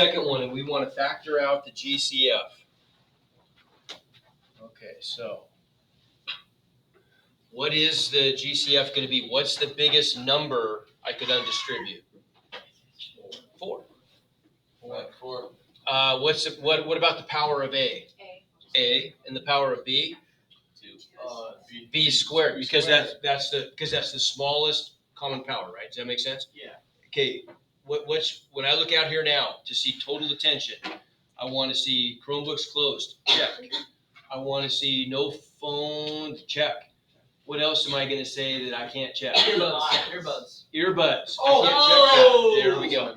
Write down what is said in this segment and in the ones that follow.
Second one, and we want to factor out the GCF. Okay, so what is the GCF going to be? What's the biggest number I could undistribute? 4. Four. What about the power of A? A and the power of B? 2. B squared, because that's the smallest common power, right? Does that make sense? Yeah. Okay. When I look out here now to see total attention, I want to see Chromebooks closed. Check. I want to see no phone. Check. What else am I going to say that I can't check? Earbuds. Earbuds. Oh! I can't check that. There we go.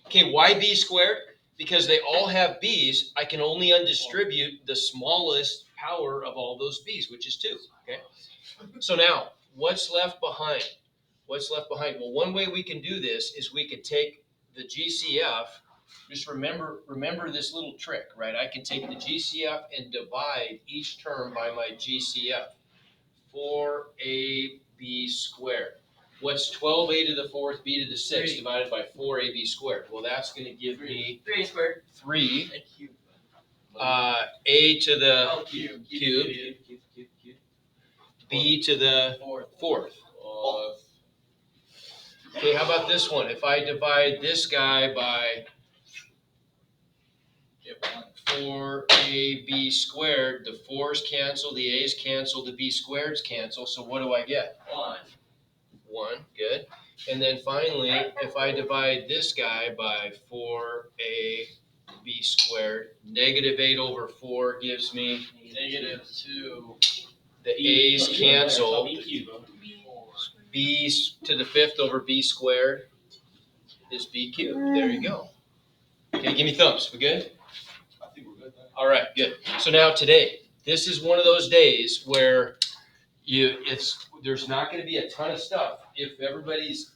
Okay, why B squared? Because they all have B's, I can only undistribute the smallest power of all those B's, which is 2. Okay. So now, what's left behind? What's left behind? Well, one way we can do this is we could take the GCF. Just remember this little trick, right? I can take the GCF and divide each term by my GCF. 4AB squared. What's 12a to the 4th, b to the 6th 3. divided by 4ab squared? Well, that's going to give me 3 squared. 3. And cube. A to the Cube. cube. B to the 4th. Okay, how about this one? If I divide this guy by 4ab squared, the 4's cancel, the a's cancel, the b squareds cancel. So what do I get? 1. Good. And then finally, if I divide this guy by 4ab squared, negative 8 over 4 gives me -2. the a's cancel. B to the 5th over b squared is b cubed. There you go. Okay, give me thumbs. We good? I think we're good. All right, good. So now today, this is one of those days where there's not going to be a ton of stuff. If everybody's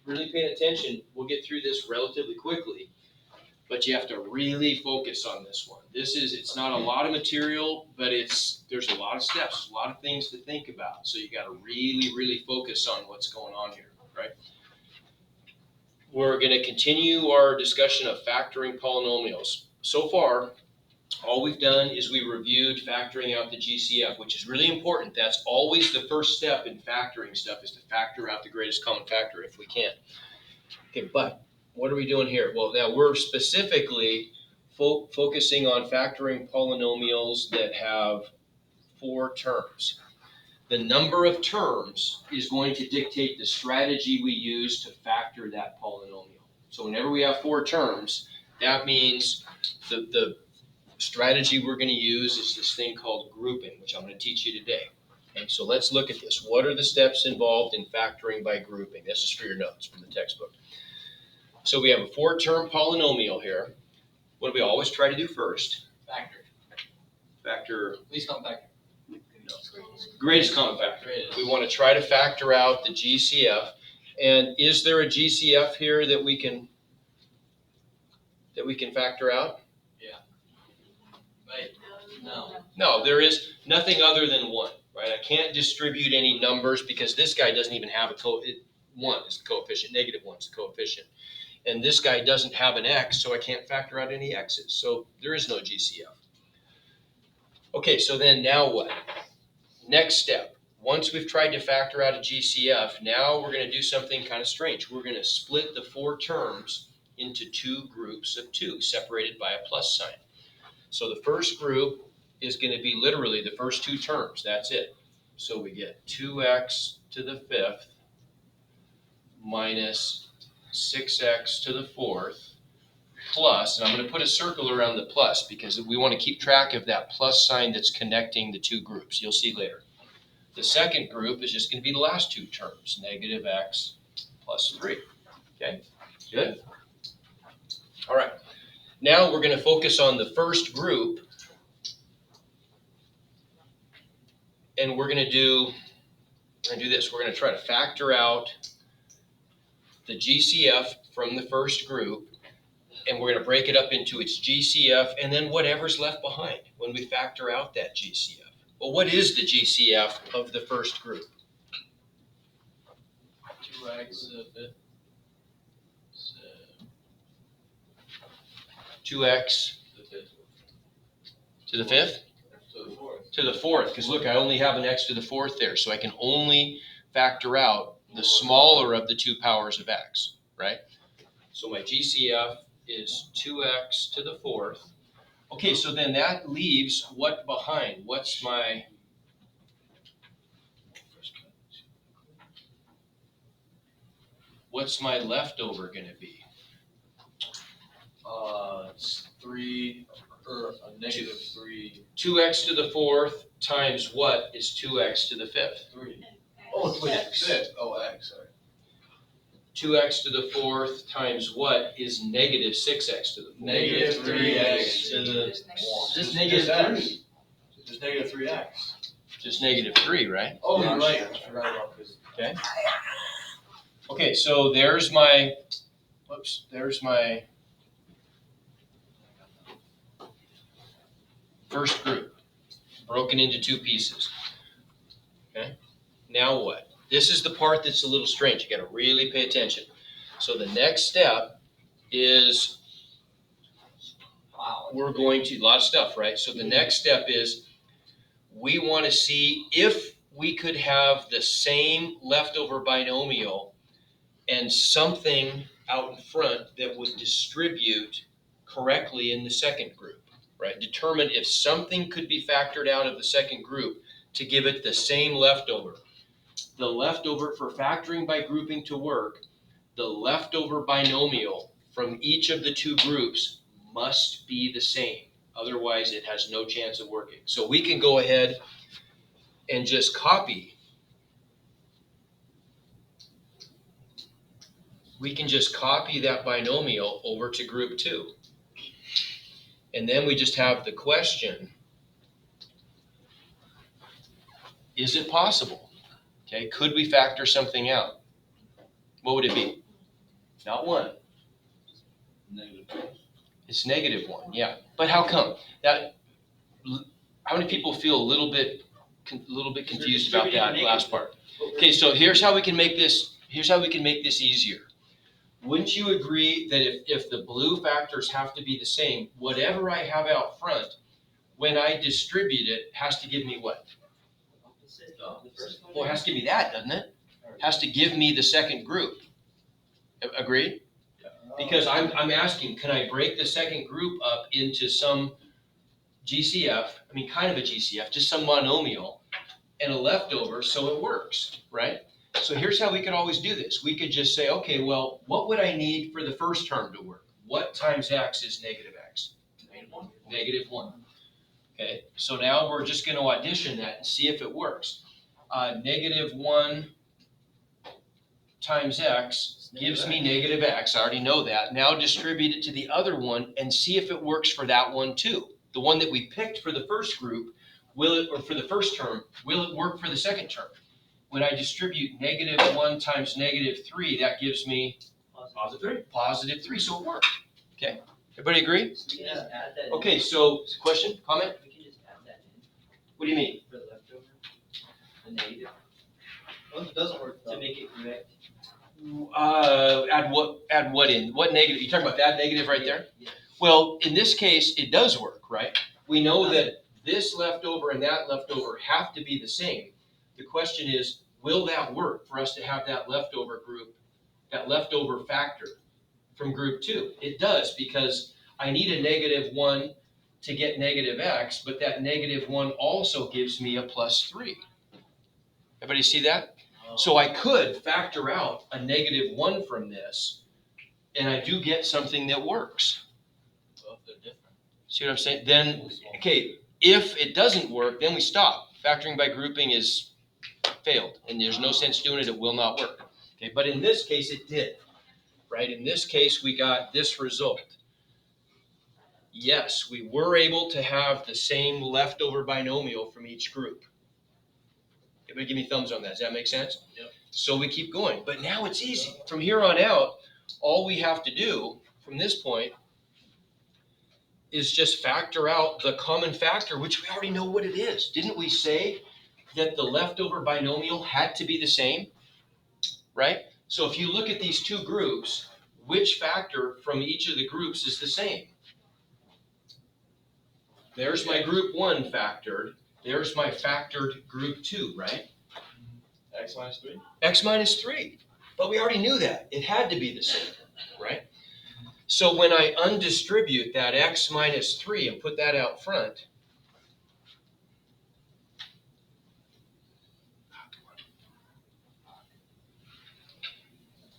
really paying attention, we'll get through this relatively quickly. But you have to really focus on this one. It's not a lot of material, but there's a lot of steps, a lot of things to think about. So you got to really, really focus on what's going on here, right? We're going to continue our discussion of factoring polynomials. So far, all we've done is we reviewed factoring out the GCF, which is really important. That's always the first step in factoring stuff, is to factor out the greatest common factor if we can. Okay, but what are we doing here? Well, now we're specifically focusing on factoring polynomials that have 4 terms. The number of terms is going to dictate the strategy we use to factor that polynomial. So whenever we have 4 terms, that means the strategy we're going to use is this thing called grouping, which I'm going to teach you today. Okay, so let's look at this. What are the steps involved in factoring by grouping? This is for your notes from the textbook. So we have a 4-term polynomial here. What do we always try to do first? Factor. Least common factor. No. Greatest common factor. We want to try to factor out the GCF. And is there a GCF here that we can factor out? Yeah. Right. No. No, there is nothing other than 1, right? I can't distribute any numbers because this guy doesn't even have 1 is the coefficient, -1 is the coefficient. And this guy doesn't have an x, so I can't factor out any x's. So there is no GCF. Okay, so then now what? Next step. Once we've tried to factor out a GCF, now we're going to do something kind of strange. We're going to split the 4 terms into 2 groups of 2, separated by a plus sign. So the first group is going to be literally the first 2 terms. That's it. So we get 2x to the 5th minus 6x to the 4th plus, and I'm going to put a circle around the plus because we want to keep track of that plus sign that's connecting the 2 groups. You'll see later. The second group is just going to be the last 2 terms, -x plus 3. Okay, good? All right. Now we're going to focus on the first group, and we're going to do this. We're going to try to factor out the GCF from the first group, and we're going to break it up into its GCF and then whatever's left behind when we factor out that GCF. Well, what is the GCF of the first group? 2x to the 5th. 2x The fifth. to the fifth? To the fourth. To the fourth, because look, I only have an x to the fourth there, so I can only factor out the smaller of the two powers of x, right? So my GCF is 2x to the fourth. Okay, so then that leaves what behind? What's my leftover gonna be? It's 3, or a negative 3. 2x to the fourth times what is 2x to the fifth? 3. Oh, wait, X. fifth. Oh, X, sorry. 2x to the fourth times what is negative 6x to the fourth? Negative 3x to the Just negative X. 3. Just negative 3x. Just negative 3, right? Oh, Yeah, you're right. yeah. I forgot about this. Okay, so there's my first group, broken into two pieces. Okay, now what? This is the part that's a little strange. You got to really pay attention. So the next step is we're going to, a lot of stuff, right? So the next step is we want to see if we could have the same leftover binomial and something out in front that would distribute correctly in the second group, right? Determine if something could be factored out of the second group to give it the same leftover. The leftover for factoring by grouping to work, the leftover binomial from each of the two groups must be the same. Otherwise, it has no chance of working. So we can go ahead and just copy. We can just copy that binomial over to group 2. And then we just have the question, is it possible? Okay, could we factor something out? What would it be? Not 1. Negative. It's negative 1, yeah. But how come? How many people feel a little bit confused about that last part? Okay, so here's how we can make this easier. Wouldn't you agree that if the blue factors have to be the same, whatever I have out front, when I distribute it, has to give me what? Well, it has to give me that, doesn't it? It has to give me the second group. Agreed? Because I'm asking, can I break the second group up into some GCF, I mean kind of a GCF, just some monomial, and a leftover so it works, right? So here's how we could always do this. We could just say, okay, well, what would I need for the first term to work? What times x is negative x? Negative 1. Okay, so now we're just going to audition that and see if it works. Negative 1 times x gives me negative x. I already know that. Now distribute it to the other one and see if it works for that one too. The one that we picked for the first group, or for the first term, will it work for the second term? When I distribute negative 1 times negative 3, that gives me positive 3, so it worked. Okay, everybody agree? Yeah. Okay, so question, comment? We can just add that in What do you mean? for the leftover, the negative, What if it doesn't work? to make it correct. Add what in? What negative? You talking about that negative right there? Yeah. Well, in this case, it does work, right? We know that this leftover and that leftover have to be the same. The question is, will that work for us to have that leftover group, that leftover factor from group 2? It does, because I need a negative 1 to get negative x, but that negative 1 also gives me a plus 3. Everybody see that? So I could factor out a negative 1 from this, and I do get something that works. Well, if they're different. See what I'm saying? Then, okay, if it doesn't work, then we stop. Factoring by grouping is failed, and there's no sense doing it. It will not work. Okay, but in this case, it did, right? In this case, we got this result. Yes, we were able to have the same leftover binomial from each group. Everybody give me thumbs on that. Does that make sense? Yep. So we keep going. But now it's easy. From here on out, all we have to do from this point is just factor out the common factor, which we already know what it is. Didn't we say that the leftover binomial had to be the same? Right? So if you look at these two groups, which factor from each of the groups is the same? There's my group 1 factored. There's my factored group 2, right? X minus 3? X minus 3. But we already knew that. It had to be the same, right? So when I undistribute that X minus 3 and put that out front,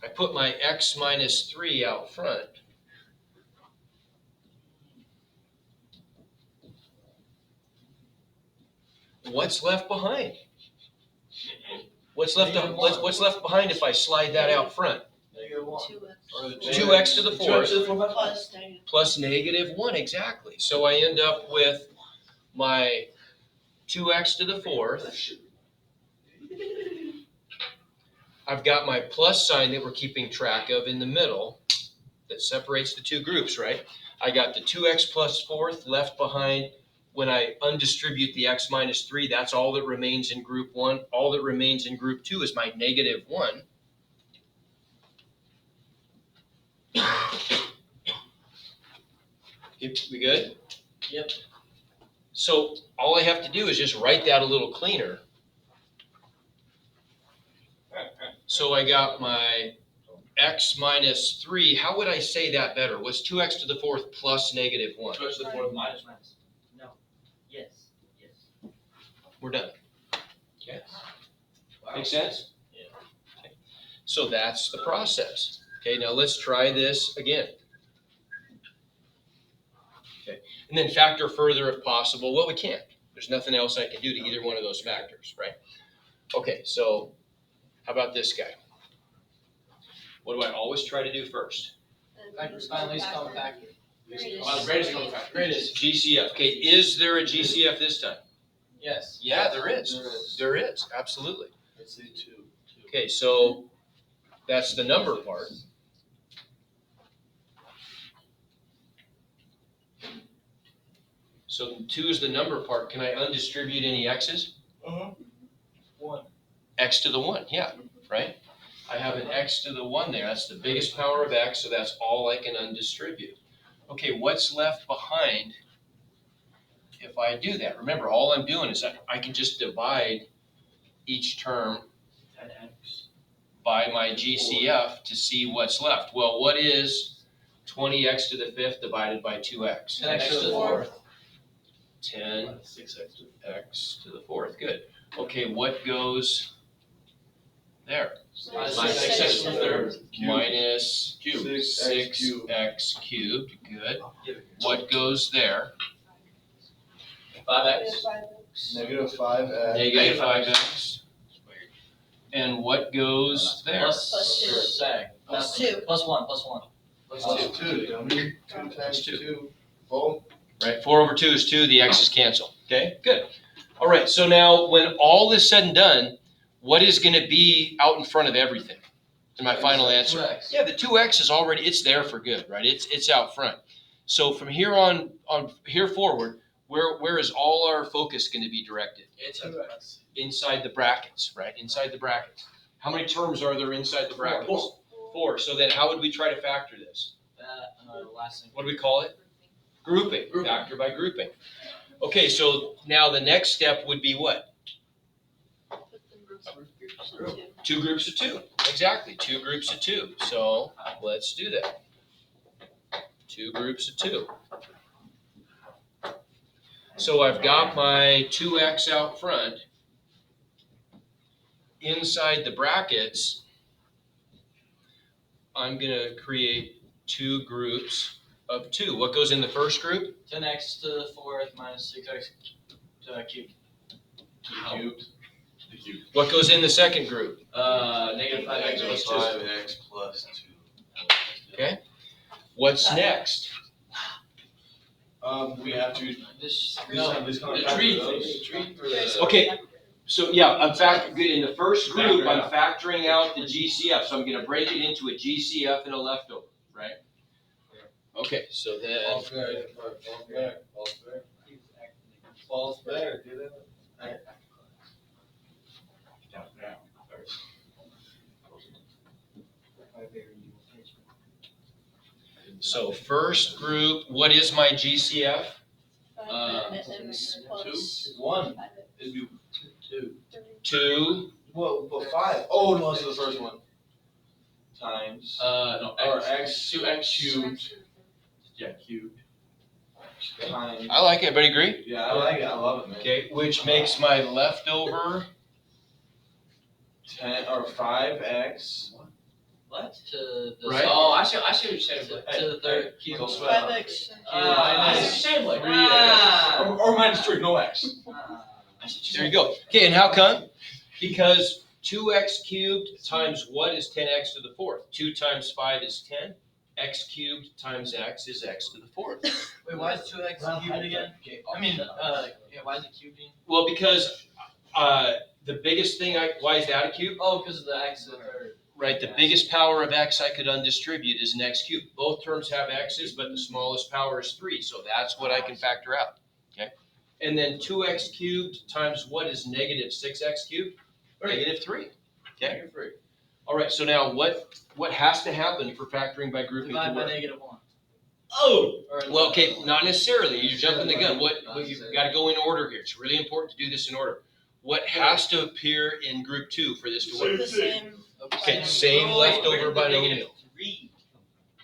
I put my X minus 3 out front. What's left behind? What's left behind if I slide that out front? -1. 2x to the fourth Plus negative. plus -1, exactly. So I end up with my 2x to the fourth. I've got my plus sign that we're keeping track of in the middle that separates the two groups, right? I got the 2x plus fourth left behind. When I undistribute the x minus 3, that's all that remains in group 1. All that remains in group 2 is my -1. We good? Yep. So all I have to do is just write that a little cleaner. So I got my x minus 3. How would I say that better? What's 2x to the fourth plus -1? 2x to the 4th minus. No. Yes. Yes. We're done. Yes. Wow. Make sense? Yeah. Okay. So that's the process. Okay, now let's try this again. Okay, and then factor further if possible. Well, we can't. There's nothing else I can do to either one of those factors, right? Okay, so how about this guy? What do I always try to do first? Factors find least common factor. Greatest common factor. Greatest GCF. Okay, is there a GCF this time? Yes. Yeah, there is. There is. There is, absolutely. Let's say 2. Okay, so that's the number part. So 2 is the number part. Can I undistribute any x's? 1. X to the 1, yeah, right? I have an x to the 1 there. That's the biggest power of x, so that's all I can undistribute. Okay, what's left behind if I do that? Remember, all I'm doing is I can just divide each term 10x. by my GCF to see what's left. Well, what is 20x to the 5th divided by 2x? 10x to the 4th. 10x to the 4th, good. Okay, what goes there? Minus Minus 6x to the 3rd. Minus Cube. 6x cubed, good. What goes there? 5x. -5x. Negative 5x. And what goes there? Plus two. sag. Plus 2. Plus 1. Plus 1. Plus 2, dummy. 2 times 2. Full. Right, 4 over 2 is 2, the x's cancel. Okay, good. All right, so now when all is said and done, what is going to be out in front of everything? In my final answer. 2x. Yeah, the 2x is already, it's there for good, right? It's out front. So from here on here forward, where is all our focus going to be directed? It's 2x. Inside the brackets, right? Inside the brackets. How many terms are there inside the brackets? 4. So then how would we try to factor this? Last thing. What do we call it? Grouping. Factor by grouping. Okay, so now the next step would be what? 2 groups of 2. Exactly, 2 groups of 2. So let's do that. 2 groups of 2. So I've got my 2x out front. Inside the brackets, I'm going to create 2 groups of 2. What goes in the first group? 10x to the 4th minus 6x cubed. Cubed. What goes in the second group? Negative 5x plus 2. 5x plus 2. Okay. What's next? We have to. This, The tree thing. Okay, so yeah, in fact, in the first group, I'm factoring out the GCF, so I'm going to break it into a GCF and a leftover, right? Okay, so then, False back. False back. False back. False back. Get it? so first group, what is my GCF? X plus 1. 5X. It'd be 2. 2, Well, but 5. Oh, no, this is the first one. Times. No, Or X, 2X cubed. Yeah, cubed. Times. I like it, everybody agree? Yeah, I like it. I love it, man. Okay, which makes my leftover 10 or 5x. What? To the Right. Oh, I see what you're saying. to the third cube. So 5X. I see what you're saying, like. Or minus 3, no x. I see what you're There saying. you go. Okay, and how come? Because 2x cubed times what is 10x to the fourth? 2 times 5 is 10. X cubed times x is x to the fourth. Wait, why is 2x cubed again? I mean, yeah, why is it cubing? Well, because the biggest thing, why is that a cube? Oh, because of the x to the third. Right, the biggest power of x I could undistribute is an x cubed. Both terms have x's, but the smallest power is 3, so that's what I can factor out. Okay, and then 2x cubed times what is negative 6x cubed? Negative 3. Okay. All right, so now what has to happen for factoring by grouping to Divide by work? negative 1. Oh, Or well, okay, not necessarily. You're jumping the gun. What you've got to go in order here. It's really important to do this in order. What has to appear in group 2 for this to work? The same. Okay, same leftover binomial. 3.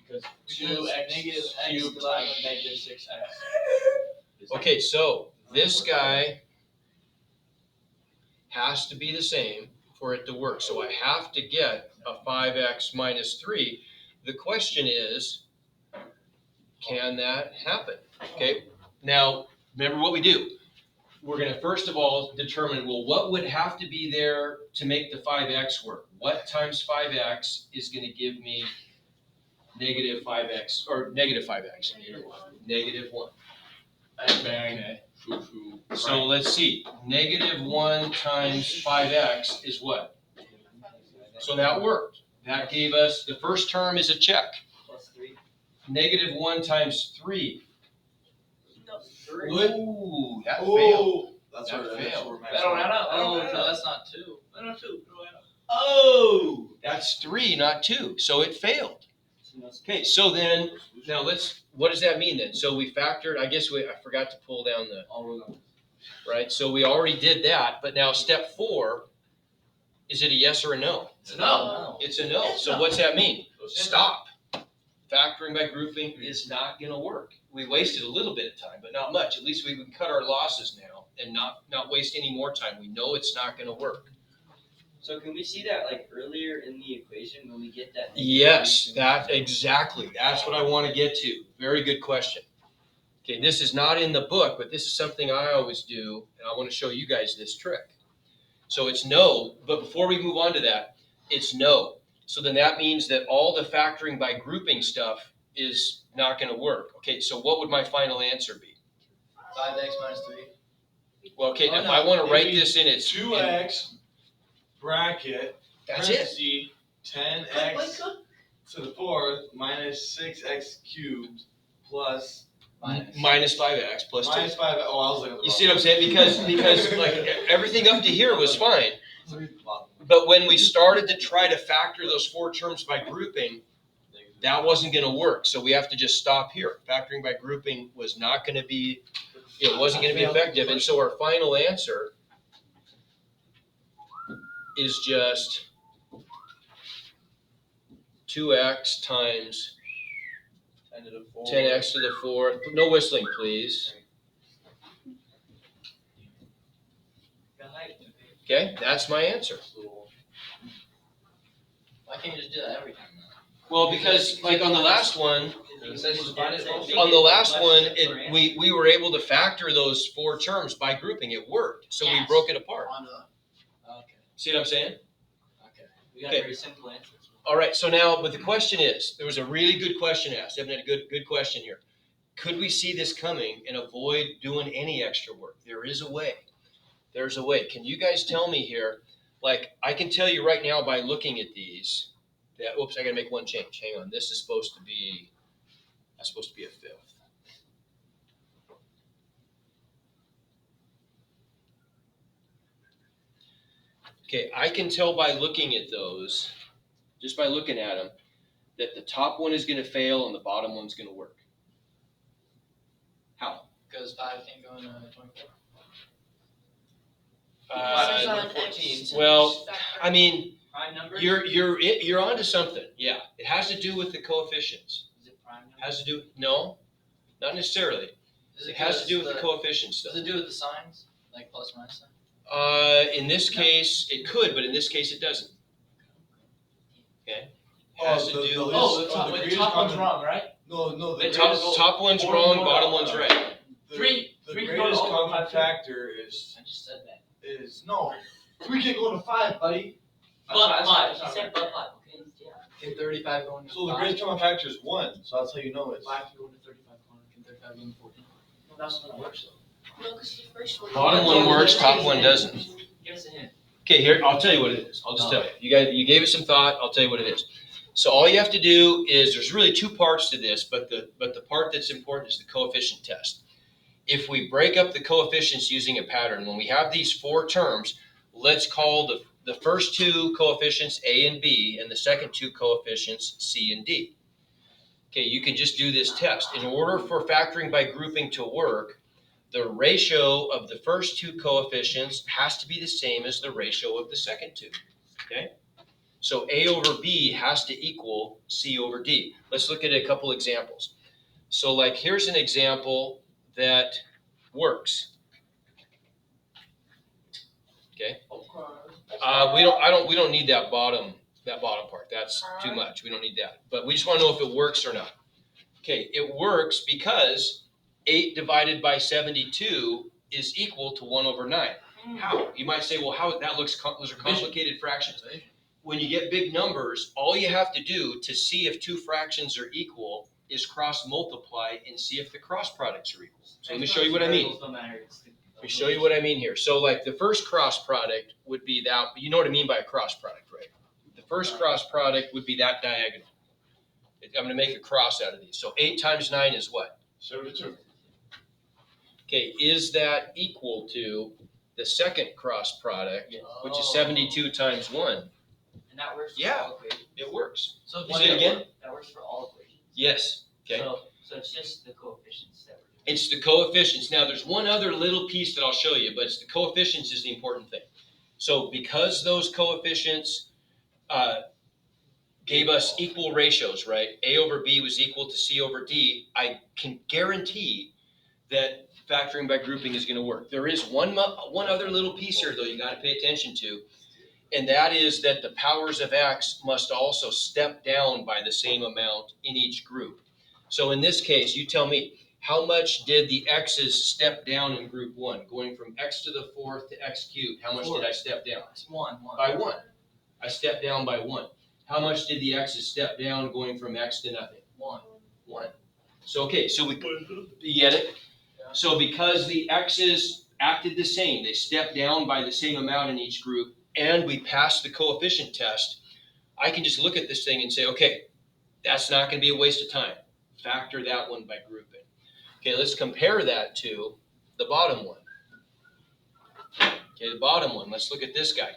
Because Negative x cubed divided by negative 6x. Okay, so this guy has to be the same for it to work. So I have to get a 5x minus 3. The question is, can that happen? Okay, now remember what we do. We're going to first of all determine, well, what would have to be there to make the 5x work? What times 5x is going to give me negative 5x, or negative 5x? Negative 1. Bang. So let's see, negative 1 times 5x is what? So that worked. That gave us, the first term is a check. Plus 3. Negative 1 times 3. What? Ooh, that failed. Oh, that's That where failed. we're That don't add up. That Oh, don't add no, up. that's not 2. That don't do. That don't add up. Oh, that's 3, not 2. So it failed. Okay, so then, now what does that mean then? So we factored, I forgot to pull down the, right? So we already did that, but now step 4, is it a yes or a no? It's a no. It's a no. So what's that mean? Stop. Factoring by grouping is not going to work. We wasted a little bit of time, but not much. At least we can cut our losses now and not waste any more time. We know it's not going to work. So can we see that like earlier in the equation when we get that? Yes, exactly. That's what I want to get to. Very good question. Okay, this is not in the book, but this is something I always do, and I want to show you guys this trick. So it's no, but before we move on to that, it's no. So then that means that all the factoring by grouping stuff is not going to work. Okay, so what would my final answer be? 5x minus 3. Well, okay, Oh, if no, I want to it'd write be this in its 2x bracket. that's it. parentheses, 10x to the fourth minus 6x cubed plus Minus 5x plus 2. minus 5. Oh, I was looking at the You see what I'm saying? Because like everything up to here was fine, but when we started to try to factor those 4 terms by grouping, that wasn't going to work. So we have to just stop here. Factoring by grouping was not going to be, it wasn't going to be effective. And so our final answer is just 2x times 10x to the 4th. No whistling, please. Okay, that's my answer. Why can't you just do that every time? Well, because like on the last one, we were able to factor those 4 terms by grouping. It worked. So we broke it apart. Okay. See what I'm saying? Okay. We got Okay. very simple answers. All right, so now, but the question is, there was a really good question asked. Evan had a good question here. Could we see this coming and avoid doing any extra work? There is a way. There's a way. Can you guys tell me here, like, I can tell you right now by looking at these, that, oops, I gotta make one change. Hang on, this is supposed to be, that's supposed to be a 5th. Okay, I can tell by looking at those, just by looking at them, that the top one is going to fail and the bottom one's going to work. How? Because 5 can't go in 24. Five Uh, is in 14. well, I mean, Prime numbers? you're onto something. Yeah, it has to do with the coefficients. Is it prime numbers? Has to do no, not necessarily. Is It has to do with the the coefficients, Does though. it do with the signs? Like plus minus sign? In this case, it could, but in this case, it doesn't. Okay. Oh, Has to the- do the with Oh, list- the top, the wait, the greatest top one's common- wrong, right? No, the top one's four wrong, more bottom wrong. one's right. The- Three The can go to greatest all common 5 too. factor is, I just said that. no, 3 can't go to 5, buddy. But 5. He said but 5, okay? Yeah. Can 35 go into So the 5? greatest common factor is 1, so that's how you know it's. 5 can go into 35 corner. Can 35 go into 14? Well, that's when it works though. No, because the first one. Bottom one works, top one doesn't. Give us a hint. Okay, here, I'll tell you what it is. I'll just tell you. You gave it some thought, I'll tell you what it is. So all you have to do is, there's really 2 parts to this, but the part that's important is the coefficient test. If we break up the coefficients using a pattern, when we have these 4 terms, let's call the first 2 coefficients A and B, and the second 2 coefficients C and D. Okay, you can just do this test. In order for factoring by grouping to work, the ratio of the first 2 coefficients has to be the same as the ratio of the second 2, okay? So A over B has to equal C over D. Let's look at a couple examples. So like here's an example that works. Okay. We don't need that bottom part. That's too much. We don't need that. But we just want to know if it works or not. Okay, it works because 8 divided by 72 is equal to 1 over 9. How? You might say, well, how that looks, those are complicated fractions. When you get big numbers, all you have to do to see if 2 fractions are equal is cross multiply and see if the cross products are equal. So let me show you what I mean. Let me show you what I mean here. So like the first cross product would be that, you know what I mean by a cross product, right? The first cross product would be that diagonal. I'm gonna make a cross out of these. So 8 times 9 is what? 72. Okay, is that equal to the second cross product, which is 72 times 1? And that works for Yeah. all equations. It works. So Say it again? That works for all equations. Yes, okay. So it's just the coefficients that we're doing. It's the coefficients. Now, there's one other little piece that I'll show you, but it's the coefficients is the important thing. So because those coefficients gave us equal ratios, right? A over B was equal to C over D, I can guarantee that factoring by grouping is gonna work. There is one other little piece here, though, you gotta pay attention to, and that is that the powers of X must also step down by the same amount in each group. So in this case, you tell me, how much did the X's step down in group 1, going from X to the 4th to X cubed? How much did I step down? It's 1. By 1. I stepped down by 1. How much did the X's step down going from X to nothing? 1. 1. So, okay, so you get it? So because the X's acted the same, they stepped down by the same amount in each group, and we passed the coefficient test, I can just look at this thing and say, okay, that's not gonna be a waste of time. Factor that one by grouping. Okay, let's compare that to the bottom one. Okay, the bottom one, let's look at this guy.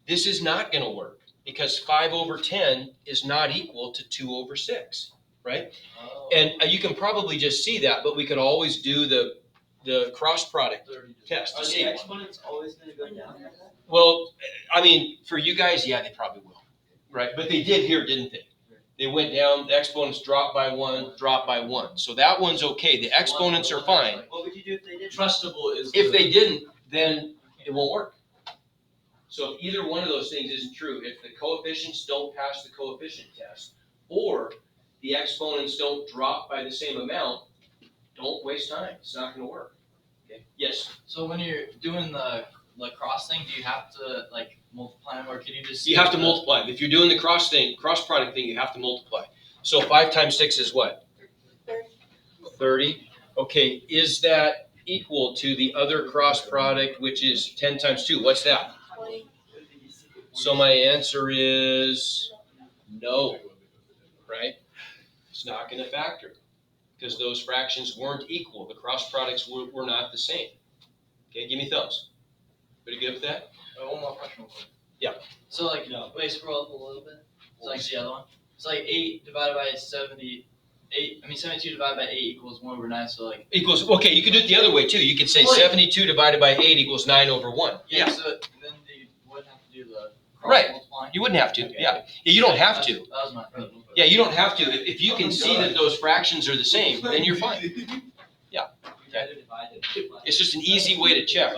This is not gonna work because 5 over 10 is not equal to 2 over 6, right? Oh. And you can probably just see that, but we could always do the cross product test Are to the see. exponents always gonna go down? Well, I mean, for you guys, yeah, they probably will, right? But they did here, didn't they? They went down, the exponents dropped by 1, dropped by 1. So that one's okay. The exponents are fine. What would you do if they did? Trustable is If they didn't, then it won't work. So if either one of those things isn't true, if the coefficients don't pass the coefficient test, or the exponents don't drop by the same amount, don't waste time. It's not gonna work. Okay? Yes? So when you're doing the cross thing, do you have to like multiply them, or can you just? You have to multiply. If you're doing the cross product thing, you have to multiply. So 5 times 6 is what? 30. Okay, is that equal to the other cross product, which is 10 times 2? What's that? 20. So my answer is no, right? It's not gonna factor because those fractions weren't equal. The cross products were not the same. Okay, give me thumbs. Pretty good with that? One more question real quick. Yeah. So like, wait, scroll up a little bit. So like the other one. It's like 8 divided by 70. 72 divided by 8 equals 1 over 9, so like. Equals, okay, you could do it the other way too. You could say 72 divided by 8 equals 9 over 1. Yeah, so then you wouldn't have to do the cross Right. multiplying. You wouldn't have to, Okay. yeah. You don't have to. That was my problem. Yeah, you don't have to. If you can see that those fractions are the same, then you're fine. You try to divide it. It's just an easy way to check.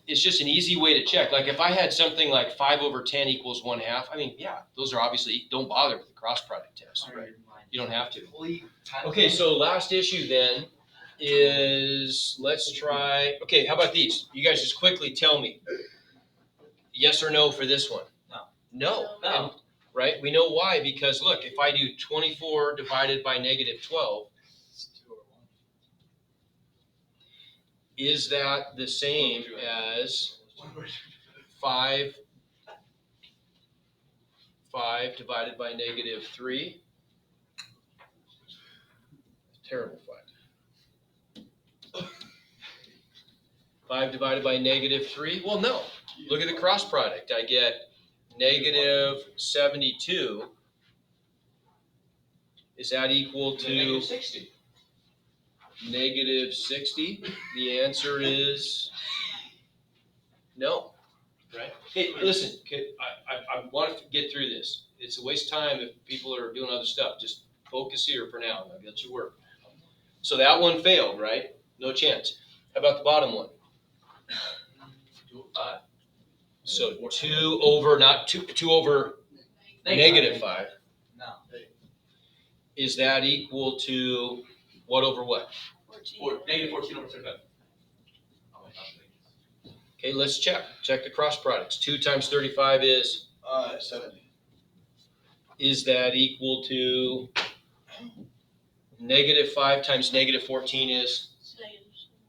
It's just an easy way to check. Like if I had something like 5 over 10 equals 1/2, I mean, yeah, those are obviously, don't bother with the cross product test, right? You don't have to. Okay, so last issue then is, let's try, okay, how about these? You guys just quickly tell me. Yes or no for this one? No. No. And- right? We know why, because look, if I do 24 divided by -12, is that the same as 5 divided by -3? Terrible 5. 5 divided by -3? Well, no. Look at the cross product. I get -72. Is that equal to -60. -60? The answer is no. Right? Hey, listen, I want to get through this. It's a waste of time if people are doing other stuff. Just focus here for now. I'll get you work. So that one failed, right? No chance. How about the bottom one? 2 over 5. So 2 over, not 2 over -5. No. Is that equal to what over what? -14 over 35. Okay, let's check. Check the cross products. 2 times 35 is? 70. Is that equal to -5 times -14 is?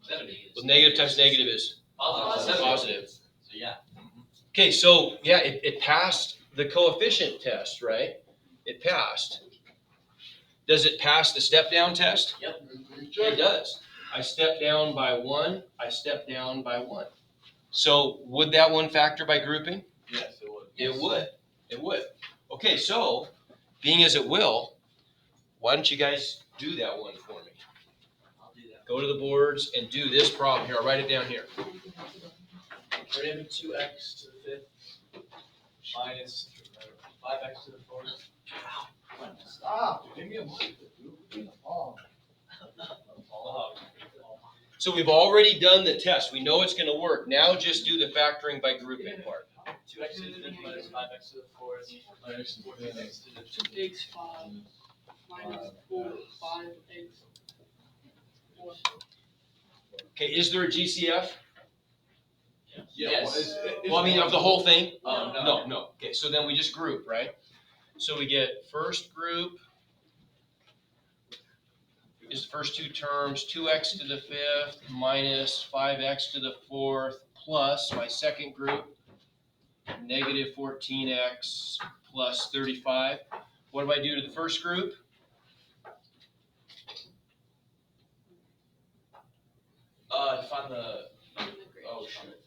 70. Well, negative times negative is? Positive. Positive. So yeah. Okay, so yeah, it passed the coefficient test, right? It passed. Does it pass the step down test? It does. I step down by 1, I step down by 1. So would that one factor by grouping? Yes, it would. It would. It would. Okay, so being as it will, why don't you guys do that one for me? I'll do that. Go to the boards and do this problem here. I'll write it down here. We're gonna have 2x to the 5th minus 5x to the 4th. Stop. Give me a mic. Oh. So we've already done the test. We know it's going to work. Now just do the factoring by grouping part. 2x to the 5th minus 5x to the 4th minus 14x to the 2x5 minus 5x. Okay, is there a GCF? Yes. Well, I mean, of the whole thing? No. No. Okay, so then we just group, right? So we get first group is the first two terms, 2x to the 5th minus 5x to the 4th plus my second group, negative 14x plus 35. What do I do to the first group? Find the. Oh shit.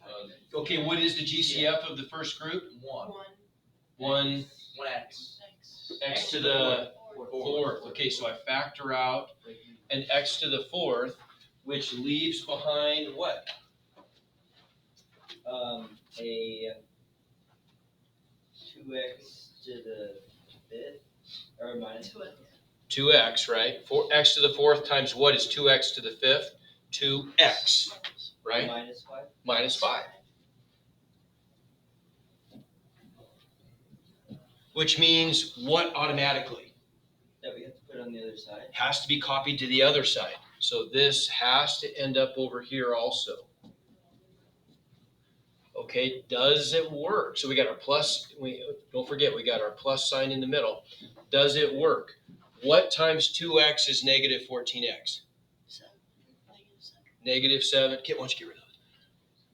Okay, what is the GCF of the first group? 1. 1 1x. x to the 4th. Okay, so I factor out an x to the 4th, which leaves behind what? A 2x to the 5th, or minus 2x, right? 4x to the 4th times what is 2x to the 5th? 2x, right? minus 5. Minus 5. Which means what automatically? That we have to put on the other side. Has to be copied to the other side. So this has to end up over here also. Okay, does it work? So we got our plus, don't forget, we got our plus sign in the middle. Does it work? What times 2x is negative 14x? Negative 7. Kit, why don't you get rid of it?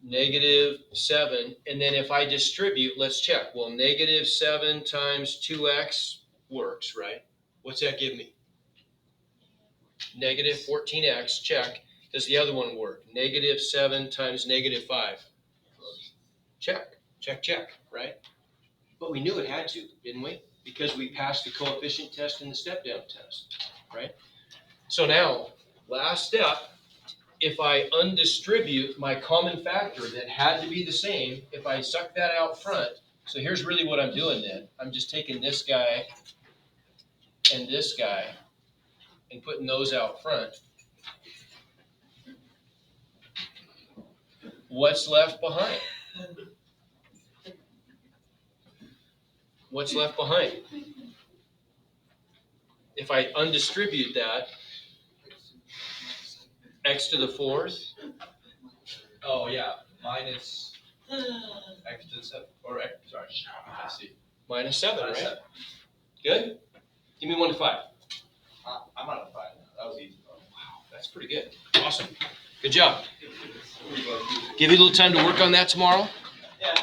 Negative 7. And then if I distribute, let's check. Well, negative 7 times 2x works, right? What's that give me? Negative 14x, check. Does the other one work? Negative 7 times negative 5. Check, check, check, right? But we knew it had to, didn't we? Because we passed the coefficient test and the step down test, right? So now, last step, if I undistribute my common factor that had to be the same, if I suck that out front, so here's really what I'm doing then. I'm just taking this guy and this guy and putting those out front. What's left behind? What's left behind? If I undistribute that, x to the fourth, Oh, yeah, minus X to the 7, or X, sorry, let's see. minus 7, Minus right? 7. Good? Give me 1 to 5. I'm on a 5 now, that was easy. That's pretty good. Awesome. Good job. Give you a little time to work on that tomorrow. Yeah.